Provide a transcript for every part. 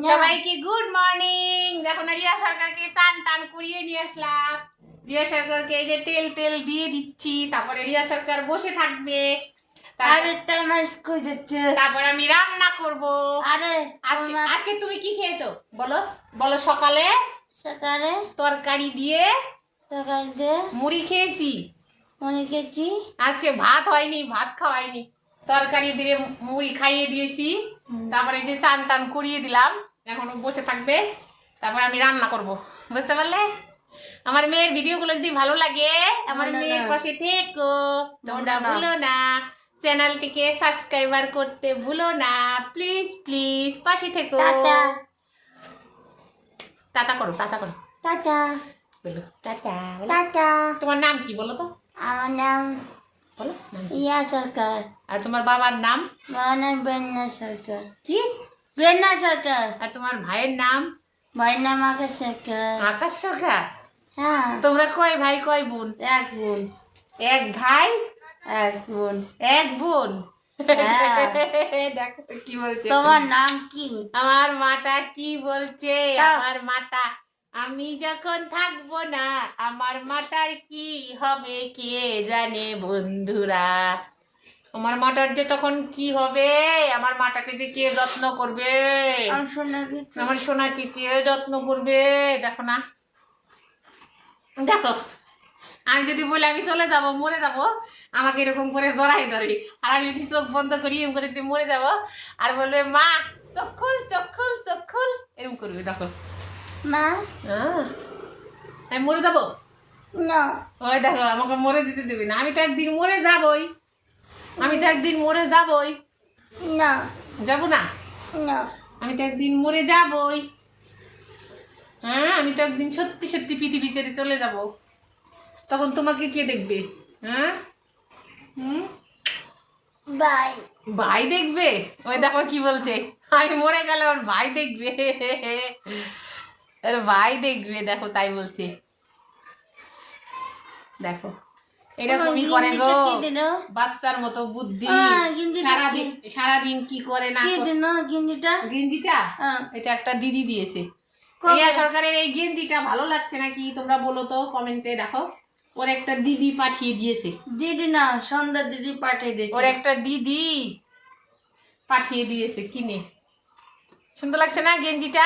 সবাইকে good morning. দেখো না, রিয়া সরকারকে চান টান করিয়ে নিয়ে আসলাম। রিয়া সরকারকে এই যে তেল তেল দিয়ে দিচ্ছি, তারপরে রিয়া সরকার বসে থাকবে। তারপর আমি রান্না করব। আজকে তুমি কি খেয়েছো বলো বলো? সকালে সকালে তরকারি দিয়ে মুড়ি খেয়েছি। আজকে ভাত হয়নি, ভাত খাওয়াইনি, তরকারি দিয়ে মুড়ি খাইয়ে দিয়েছি। তারপরে যে চান টান করিয়ে দিলাম, এখন বসে থাকবে, তারপর আমি রান্না করব। বুঝতে পারলে? আমার মেয়ের ভিডিওগুলো যদি ভালো লাগে, আমার মেয়ের পাশে থেকো, তোমরা ভুলো না। চ্যানেলটিকে সাবস্ক্রাইবার করতে ভুলো না, প্লিজ প্লিজ পাশে থেকো। টাটা করো, টাটা করো, টাটা বলো টাটা। টাটা। তোমার নাম কি বলো তো? আমার নাম বলো নাম কি? রিয়া সরকার। আর তোমার বাবার নাম? আমার নাম বেন্না সরকার। কি? বেন্না সরকার। আর তোমার ভাইয়ের নাম? ভাইয়ের নাম আকাশ সরকার। আকাশ সরকার। হ্যাঁ। তোমরা কয় ভাই কয় বোন? এক বোন। এক ভাই এক বোন। এক বোন। হ্যাঁ। দেখো কি বলছে। তোমার নাম কি? আমার মাটা কি বলছে? আমার মাটা, আমি যখন থাকবো না আমার মাটার কি হবে কে জানে বন্ধুরা। আমার মাটার যে তখন কি হবে, আমার মাটাকে যে কে যত্ন করবে, আমার সোনাকে কে যত্ন করবে। দেখো না, দেখো, আমি যদি বলি আমি চলে যাব, মরে যাব, আমাকে এরকম করে জড়াই ধরে। আর আমি যদি চোখ বন্ধ করি এরকম করে মরে যাব, আর বলবে মা চোখ খুল চোখ খুল চোখ খুল, এরকম করবে। দেখো মা, আমি মরে যাবো না। ওই দেখো, আমাকে মরে দিতে দেবে না। আমি তো একদিন মরে যাবই, আমি তো একদিন মরে যাবই। না, যাবো না? না। আমি তো একদিন মরে যাবই। হ্যাঁ, আমি তো একদিন সত্যি সত্যি পৃথিবী ছেড়ে চলে যাব। তখন তোমাকে কে দেখবে? হ্যাঁ, বাই। ভাই দেখবে। ওই দেখো কি বলছে, আমি মরে গেলে ওর ভাই দেখবে, ওর ভাই দেখবে। দেখো তাই বলছে। দেখো এরকমই করে গো, বাচ্চার মতো বুদ্ধি। সারাদিন কি করে না। গেঞ্জিটা এটা একটা দিদি দিয়েছে। রিয়া সরকারের এই গেঞ্জিটা ভালো লাগছে নাকি তোমরা বলো তো কমেন্টে। দেখো, ওর একটা দিদি পাঠিয়ে দিয়েছে। দিদি না, সন্ধ্যা দিদি পাঠিয়ে দিয়েছে। ওর একটা দিদি পাঠিয়ে দিয়েছে কিনে। সুন্দর লাগছে না গেঞ্জিটা?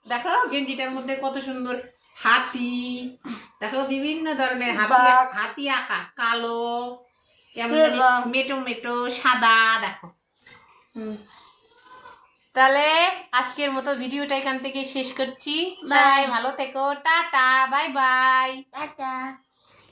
দেখো গেঞ্জিটার মধ্যে কত সুন্দর হাতি। দেখো বিভিন্ন ধরনের হাতি আঁকা, কালো, কেমন মেটো মেটো, সাদা। দেখো। তাহলে আজকের মতো ভিডিওটা এখান থেকে শেষ করছি। সবাই ভালো থেকো, টাটা, বাই বাই। টাটা।